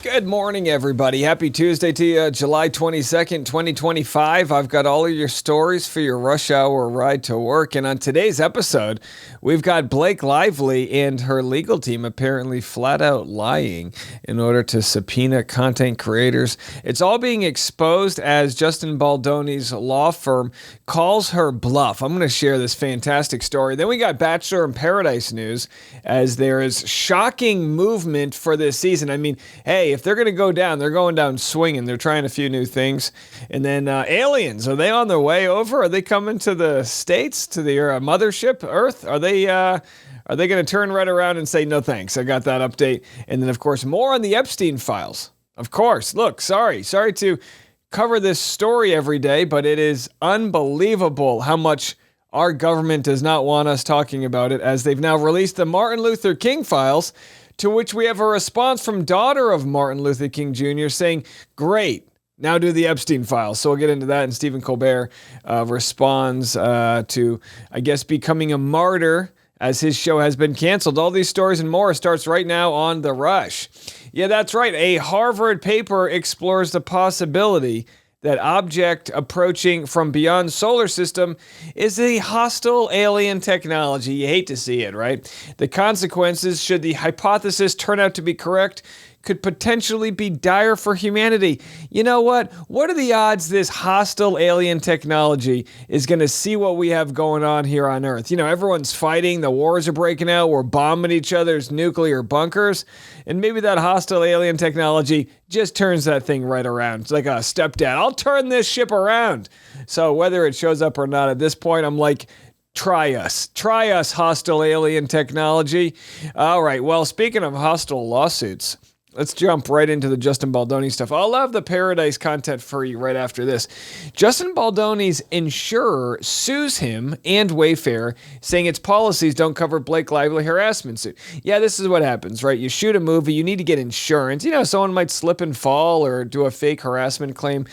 Good morning, everybody. Happy Tuesday to you, July 22nd, 2025. I've got all of your stories for your rush hour ride to work. And on today's episode, we've got Blake Lively and her legal team apparently flat out lying in order to subpoena content creators. It's all being exposed as Justin Baldoni's law firm calls her bluff. I'm going to share this fantastic story. Then we got Bachelor in Paradise news as there is shocking movement for this season. I mean, hey, if they're going to go down, they're going down swinging. They're trying a few new things. And then aliens, are they on their way over? Are they coming to the States, to the mothership, Earth? Are they going to turn right around and say, no thanks? I got that update. And then, of course, more on the Epstein files. Of course, look, sorry to cover this story every day, but it is unbelievable how much our government does not want us talking about it, as they've now released the Martin Luther King files, to which we have a response from daughter of Martin Luther King Jr. saying, great, now do the Epstein files. So we'll get into that. And Stephen Colbert responds to, I guess, becoming a martyr as his show has been canceled. All these stories and more starts right now on The Rush. Yeah, that's right. A Harvard paper explores the possibility that object approaching from beyond solar system is a hostile alien technology. You hate to see it, right? The consequences, should the hypothesis turn out to be correct, could potentially be dire for humanity. You know what? What are the odds this hostile alien technology is going to see what we have going on here on Earth? You know, everyone's fighting, the wars are breaking out, we're bombing each other's nuclear bunkers, and maybe that hostile alien technology just turns that thing right around. It's like a stepdad. I'll turn this ship around. So whether it shows up or not at this point, I'm like, try us, hostile alien technology. All right, well, speaking of hostile lawsuits, let's jump right into the Justin Baldoni stuff. I'll have the Paradise content for you right after this. Justin Baldoni's insurer sues him and Wayfair, saying its policies don't cover Blake Lively harassment suit. Yeah, this is what happens, right? You shoot a movie, you need to get insurance. You know, someone might slip and fall or do a fake harassment claim,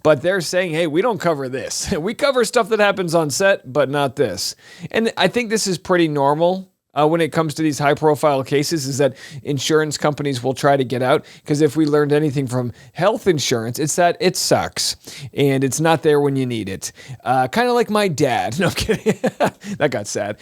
but they're saying, hey, we don't cover this. We cover stuff that happens on set, but not this. And I think this is pretty normal. When it comes to these high-profile cases, is that insurance companies will try to get out, because if we learned anything from health insurance, it's that it sucks, and it's not there when you need it. Kind of like my dad. No, I'm kidding. That got sad.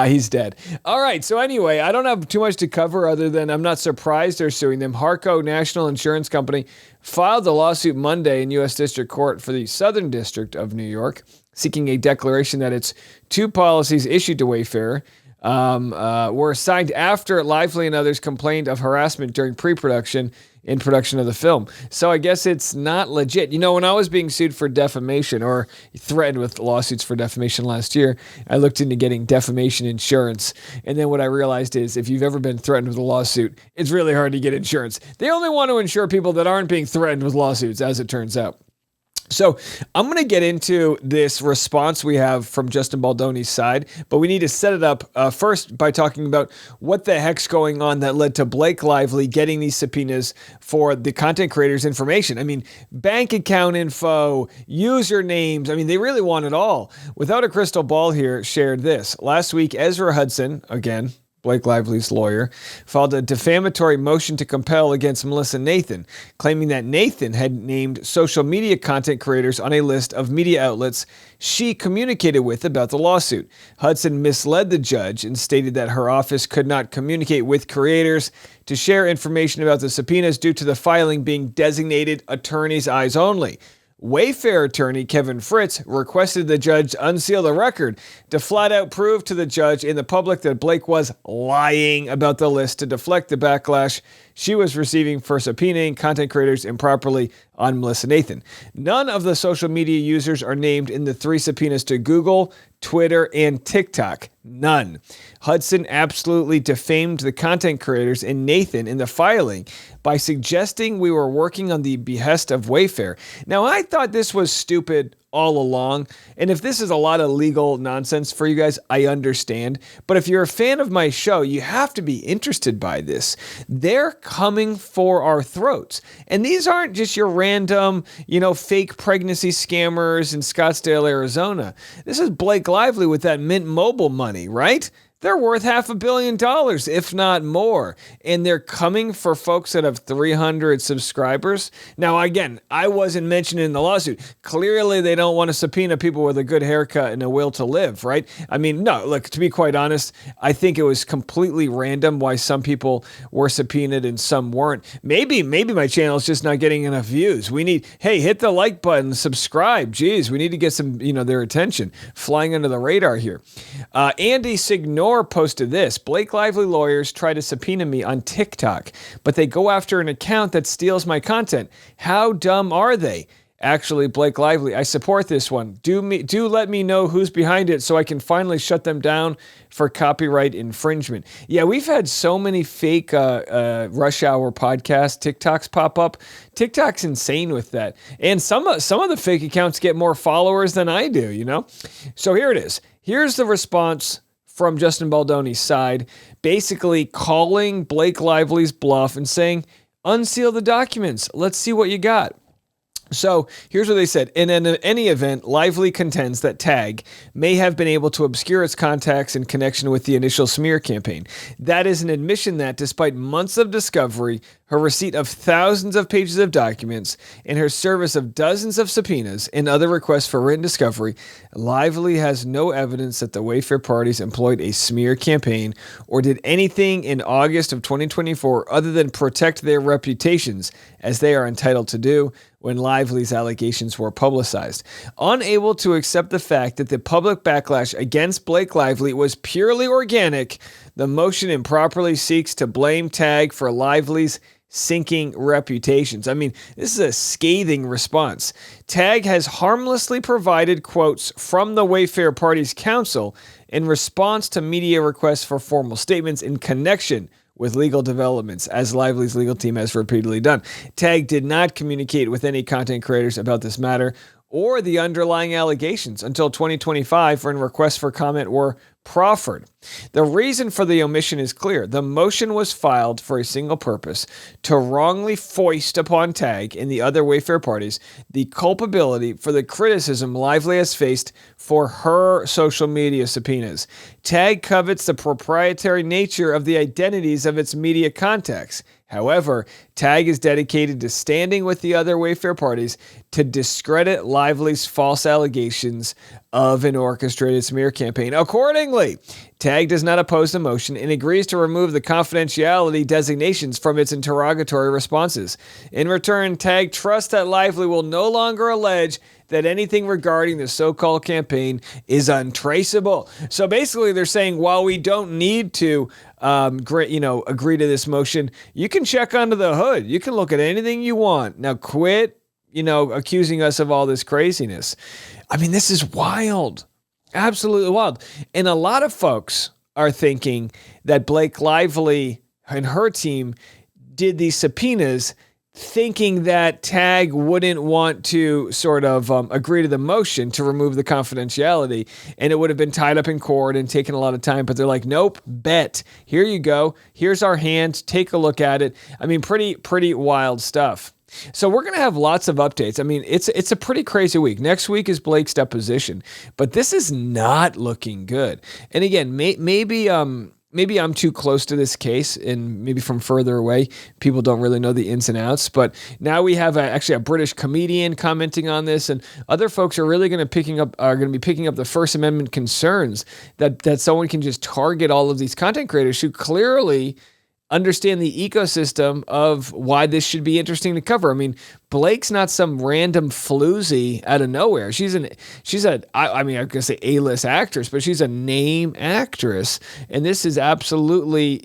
He's dead. All right, so anyway, I don't have too much to cover other than I'm not surprised they're suing them. Harco National Insurance Company filed the lawsuit Monday in U.S. District Court for the Southern District of New York, seeking a declaration that its two policies issued to Wayfair were assigned after Lively and others complained of harassment during pre-production and production of the film. So I guess it's not legit. You know, when I was being sued for defamation or threatened with lawsuits for defamation last year, I looked into getting defamation insurance. And then what I realized is if you've ever been threatened with a lawsuit, it's really hard to get insurance. They only want to insure people that aren't being threatened with lawsuits, as it turns out. So I'm going to get into this response we have from Justin Baldoni's side, but we need to set it up first by talking about what the heck's going on that led to Blake Lively getting these subpoenas for the content creators' information. I mean, bank account info, usernames. I mean, they really want it all. Without a crystal ball here, shared this. Last week, Ezra Hudson, again, Blake Lively's lawyer, filed a defamatory motion to compel against Melissa Nathan, claiming that Nathan had named social media content creators on a list of media outlets she communicated with about the lawsuit. Hudson misled the judge and stated that her office could not communicate with creators to share information about the subpoenas due to the filing being designated attorney's eyes only. Wayfair attorney Kevin Fritz requested the judge unseal the record to flat out prove to the judge and the public that Blake was lying about the list to deflect the backlash she was receiving for subpoenaing content creators improperly on Melissa Nathan. None of the social media users are named in the three subpoenas to Google, Twitter, and TikTok. None. Hudson absolutely defamed the content creators and Nathan in the filing by suggesting we were working on the behest of Wayfair. Now, I thought this was stupid all along, and if this is a lot of legal nonsense for you guys, I understand. But if you're a fan of my show, you have to be interested by this. They're coming for our throats. And these aren't just your random, fake pregnancy scammers in Scottsdale, Arizona. This is Blake Lively with that Mint Mobile money, right? they're worth $500 million, if not more. And they're coming for folks that have 300 subscribers. Now, again, I wasn't mentioned in the lawsuit. Clearly, they don't want to subpoena people with a good haircut and a will to live, right? I mean, no, look, to be quite honest, I think it was completely random why some people were subpoenaed and some weren't. Maybe my channel is just not getting enough views. Hey, hit the like button, subscribe. Geez, we need to get some, their attention. Flying under the radar here. Andy Signor posted this. Blake Lively lawyers try to subpoena me on TikTok, but they go after an account that steals my content. How dumb are they? Actually, Blake Lively, I support this one. Do let me know who's behind it so I can finally shut them down for copyright infringement. Yeah, we've had so many fake Rush Hour podcast TikToks pop up. TikTok's insane with that. And some of the fake accounts get more followers than I do, So here it is. Here's the response from Justin Baldoni's side, basically calling Blake Lively's bluff and saying, unseal the documents. Let's see what you got. So here's what they said. In any event, Lively contends that Tag may have been able to obscure its contacts in connection with the initial smear campaign. That is an admission that, despite months of discovery, her receipt of thousands of pages of documents, and her service of dozens of subpoenas and other requests for written discovery, Lively has no evidence that the Wayfair parties employed a smear campaign or did anything in August of 2024 other than protect their reputations, as they are entitled to do when Lively's allegations were publicized. Unable to accept the fact that the public backlash against Blake Lively was purely organic, the motion improperly seeks to blame Tag for Lively's sinking reputations. I mean, this is a scathing response. Tag has harmlessly provided quotes from the Wayfair Party's counsel in response to media requests for formal statements in connection with legal developments, as Lively's legal team has repeatedly done. Tag did not communicate with any content creators about this matter or the underlying allegations until 2025 when requests for comment were proffered. The reason for the omission is clear. The motion was filed for a single purpose: to wrongly foist upon Tag and the other Wayfair parties the culpability for the criticism Lively has faced for her social media subpoenas. Tag covets the proprietary nature of the identities of its media contacts. However, Tag is dedicated to standing with the other Wayfair parties to discredit Lively's false allegations of an orchestrated smear campaign. Accordingly, Tag does not oppose the motion and agrees to remove the confidentiality designations from its interrogatory responses. In return, Tag trusts that Lively will no longer allege that anything regarding the so-called campaign is untraceable. So basically, they're saying, while we don't need to agree to this motion, you can check under the hood. You can look at anything you want. Now quit, accusing us of all this craziness. I mean, this is wild. Absolutely wild. And a lot of folks are thinking that Blake Lively and her team did these subpoenas thinking that Tag wouldn't want to sort of agree to the motion to remove the confidentiality, and it would have been tied up in court and taken a lot of time. But they're like, nope, bet. Here you go. Here's our hand. Take a look at it. I mean, pretty wild stuff. So we're going to have lots of updates. I mean, it's a pretty crazy week. Next week is Blake's deposition, but this is not looking good. And again, maybe I'm too close to this case, and maybe from further away, people don't really know the ins and outs. But now we have actually a British comedian commenting on this, and other folks are really going to be picking up the First Amendment concerns that someone can just target all of these content creators who clearly understand the ecosystem of why this should be interesting to cover. I mean, Blake's not some random floozy out of nowhere. I'm going to say A-list actress, but she's a name actress. And this is absolutely,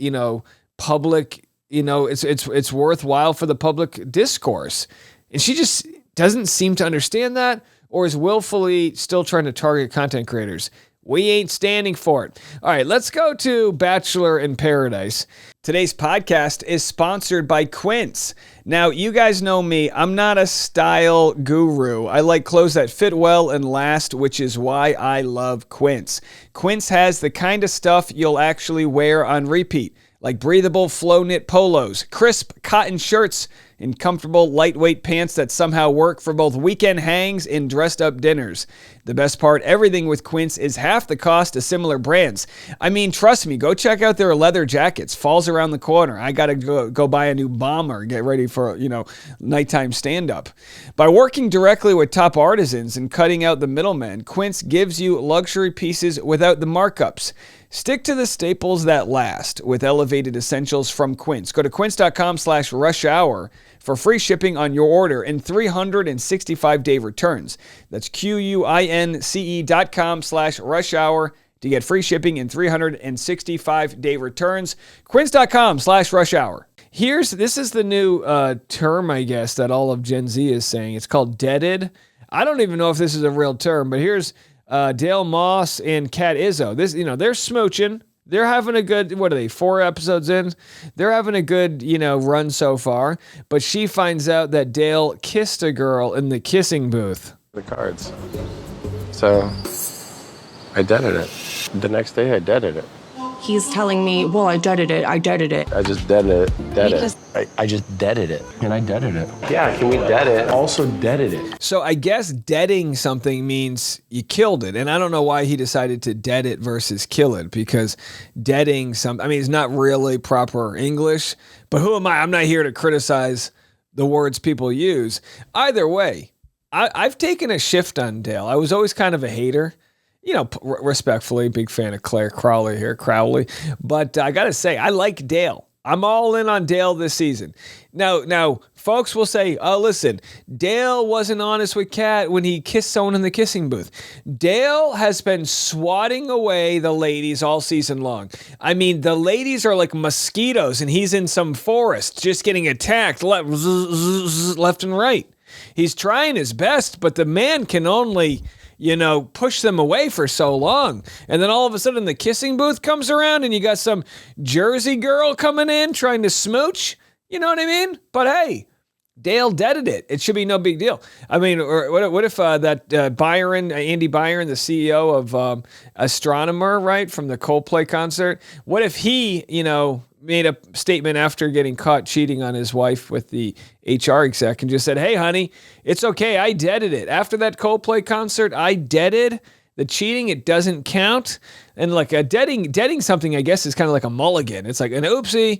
public, it's worthwhile for the public discourse. And she just doesn't seem to understand that, or is willfully still trying to target content creators. We ain't standing for it. All right, let's go to Bachelor in Paradise. Today's podcast is sponsored by Quince. Now, you guys know me. I'm not a style guru. I like clothes that fit well and last, which is why I love Quince. Quince has the kind of stuff you'll actually wear on repeat, like breathable flow knit polos, crisp cotton shirts, in comfortable, lightweight pants that somehow work for both weekend hangs and dressed up dinners. The best part, everything with Quince is half the cost of similar brands. I mean, trust me, go check out their leather jackets. Fall's around the corner. I got to go buy a new bomber, get ready for, nighttime stand-up. By working directly with top artisans and cutting out the middlemen, Quince gives you luxury pieces without the markups. Stick to the staples that last with elevated essentials from Quince. Go to quince.com/rushhour for free shipping on your order and 365-day returns. That's QUINCE.com/rushhour to get free shipping and 365-day returns. Quince.com/rushhour. This is the new term, I guess, that all of Gen Z is saying. It's called deaded. I don't even know if this is a real term, but here's Dale Moss and Kat Izzo. They're smooching. They're having a good, 4 episodes in? They're having a good, run so far. But she finds out that Dale kissed a girl in the kissing booth. The cards. So I deaded it. The next day I deaded it. He's telling me, well, I deaded it. I just deaded it. I just deaded it. And I deaded it. Yeah, can we dead it? Also deaded it. So I guess deading something means you killed it. And I don't know why he decided to dead it versus kill it, because deading it's not really proper English, but who am I? I'm not here to criticize the words people use. Either way, I've taken a shift on Dale. I was always kind of a hater. Respectfully, big fan of Claire Crowley. But I got to say, I like Dale. I'm all in on Dale this season. Now, folks will say, oh, listen, Dale wasn't honest with Kat when he kissed someone in the kissing booth. Dale has been swatting away the ladies all season long. I mean, the ladies are like mosquitoes, and he's in some forest just getting attacked left and right. He's trying his best, but the man can only push them away for so long. And then all of a sudden the kissing booth comes around and you got some Jersey girl coming in trying to smooch. You know what I mean? But hey, Dale deaded it. It should be no big deal. I mean, what if that Byron, Andy Byron, the CEO of Astronomer, right, from the Coldplay concert, what if he, made a statement after getting caught cheating on his wife with the HR exec and just said, hey, honey, it's okay. I deaded it. After that Coldplay concert, I deaded the cheating. It doesn't count. And like a deading something, I guess, is kind of like a mulligan. It's like an oopsie,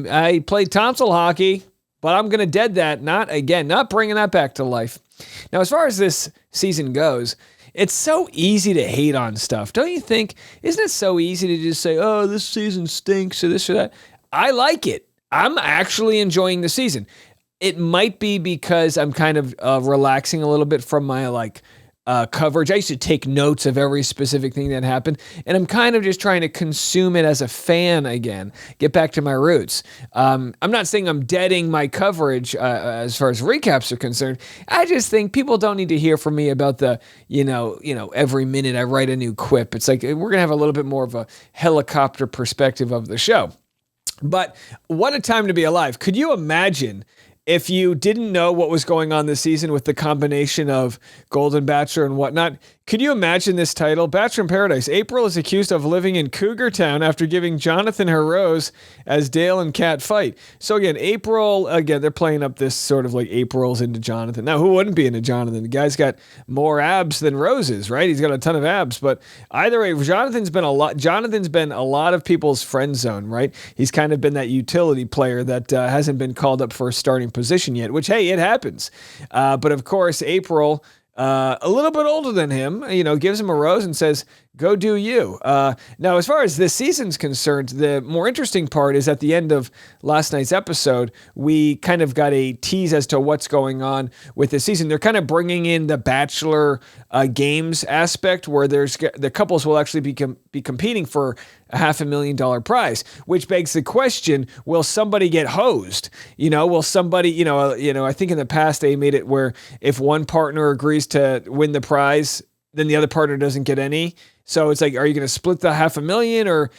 I played tonsil hockey, but I'm going to dead that. Not bringing that back to life. Now, as far as this season goes, it's so easy to hate on stuff. Don't you think? Isn't it so easy to just say, oh, this season stinks or this or that? I like it. I'm actually enjoying the season. It might be because I'm kind of relaxing a little bit from my coverage. I used to take notes of every specific thing that happened, and I'm kind of just trying to consume it as a fan again, get back to my roots. I'm not saying I'm deading my coverage as far as recaps are concerned. I just think people don't need to hear from me about the, every minute I write a new quip. It's like we're going to have a little bit more of a helicopter perspective of the show. But what a time to be alive. Could you imagine if you didn't know what was going on this season with the combination of Golden Bachelor and whatnot? Could you imagine this title? Bachelor in Paradise. April is accused of living in Cougar Town after giving Jonathan her rose as Dale and Kat fight. So again, they're playing up this sort of like April's into Jonathan. Now, who wouldn't be into Jonathan? The guy's got more abs than roses, right? He's got a ton of abs. But either way, Jonathan's been a lot of people's friend zone, right? He's kind of been that utility player that hasn't been called up for a starting position yet, which, hey, it happens. But of course, April, a little bit older than him, gives him a rose and says, go do you. Now, as far as this season's concerned, the more interesting part is at the end of last night's episode, we kind of got a tease as to what's going on with this season. They're kind of bringing in the Bachelor games aspect where the couples will actually be competing for a $500,000 prize, which begs the question, will somebody get hosed? Will somebody, I think in the past they made it where if one partner agrees to win the prize, then the other partner doesn't get any. So it's like, are you going to split the $500,000 or,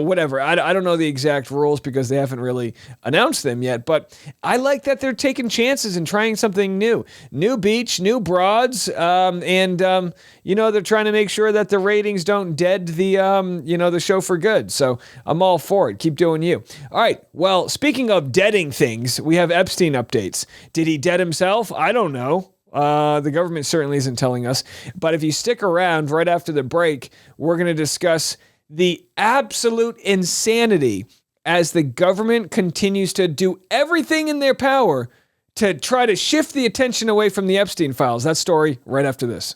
whatever? I don't know the exact rules because they haven't really announced them yet. But I like that they're taking chances and trying something new. New beach, new broads, and they're trying to make sure that the ratings don't dead the show for good. So I'm all for it. Keep doing you. All right. Well, speaking of deading things, we have Epstein updates. Did he dead himself? I don't know. The government certainly isn't telling us. But if you stick around right after the break, we're going to discuss the absolute insanity as the government continues to do everything in their power to try to shift the attention away from the Epstein files. That story right after this.